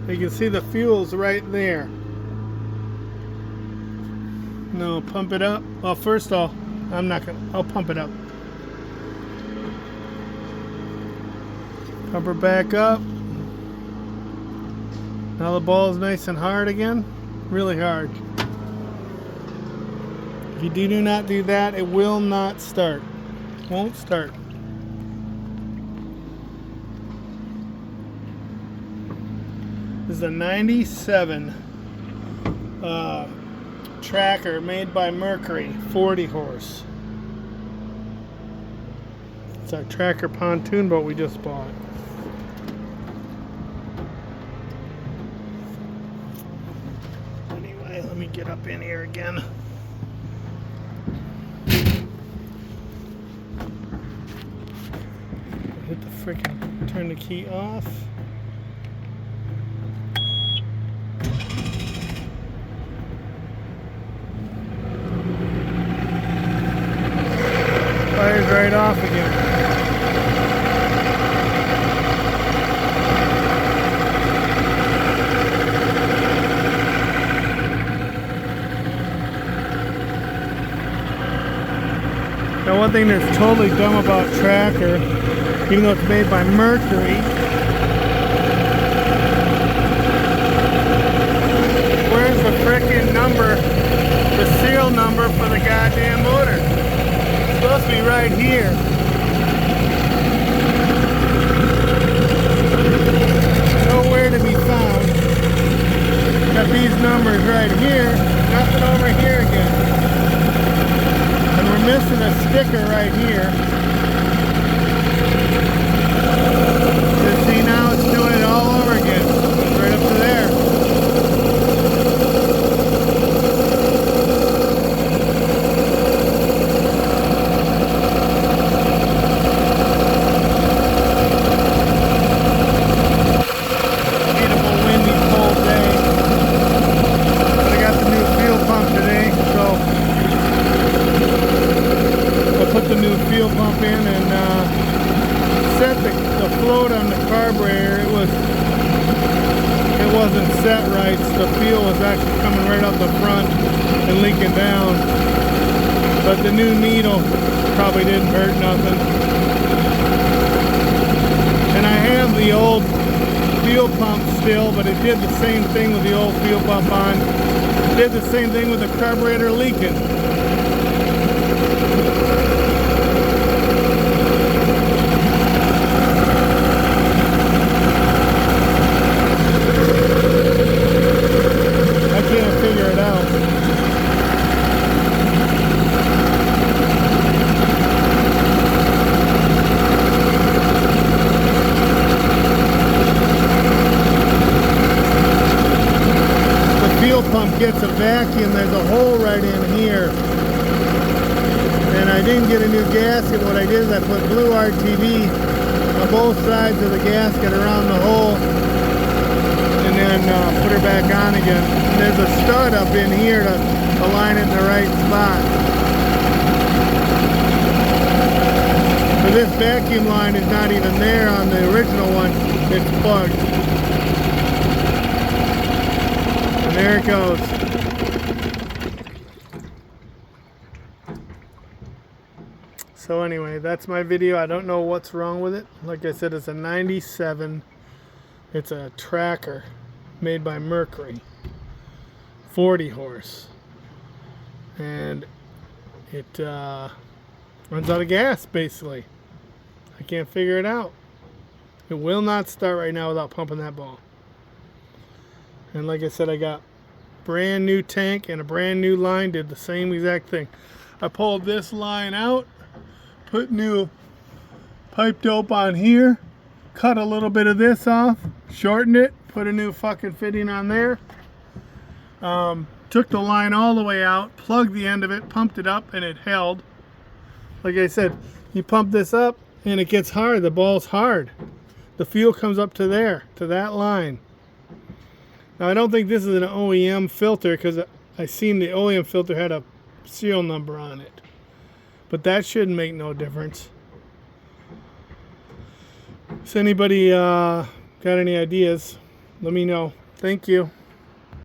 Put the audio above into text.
You can see the fuel's right there. No, pump it up. Well, first off, I'll pump it up. Pump her back up. Now the ball is nice and hard again. Really hard. If you do not do that, it will not start. Won't start. This is a 97 tracker made by Mercury, 40 horse. It's our tracker pontoon boat we just bought. Anyway, let me get up in here again. Hit the frickin', turn the key off. Fires right off again. Now, one thing that's totally dumb about Tracker, even though it's made by Mercury, where's the frickin' number, the serial number for the goddamn motor? It's supposed to be right here. Nowhere to be found. Got these numbers right here, nothing over here again. And we're missing a sticker right here. You see, now it's doing it all over again. Right up to there. Beautiful, windy, cold day. But I got the new fuel pump today, so I'll put the new fuel pump in and set the float on the carburetor. It wasn't set right, so the fuel was actually coming right up the front and leaking down. But the new needle probably didn't hurt nothing. And I have the old fuel pump still, but it did the same thing with the old fuel pump on. It did the same thing with the carburetor leaking. Figure it out. The fuel pump gets a vacuum. There's a hole right in here. And I didn't get a new gasket. What I did is I put blue RTV on both sides of the gasket around the hole. And then put her back on again. And there's a stud up in here to align it in the right spot. But this vacuum line is not even there on the original one. It's plugged. And there it goes. So anyway, that's my video. I don't know what's wrong with it. Like I said, it's a 97. It's a tracker made by Mercury, 40 horse, and it runs out of gas basically. I can't figure it out. It will not start right now without pumping that ball. And like I said, I got brand new tank and a brand new line, did the same exact thing. I pulled this line out, put new pipe dope on here, cut a little bit of this off, shortened it, put a new fucking fitting on there, took the line all the way out, plugged the end of it, pumped it up, and it held. Like I said, you pump this up and it gets hard. The ball's hard. The fuel comes up to there, to that line. Now I don't think this is an OEM filter, because I seen the OEM filter had a serial number on it, but that shouldn't make no difference. So anybody got any ideas, let me know. Thank you.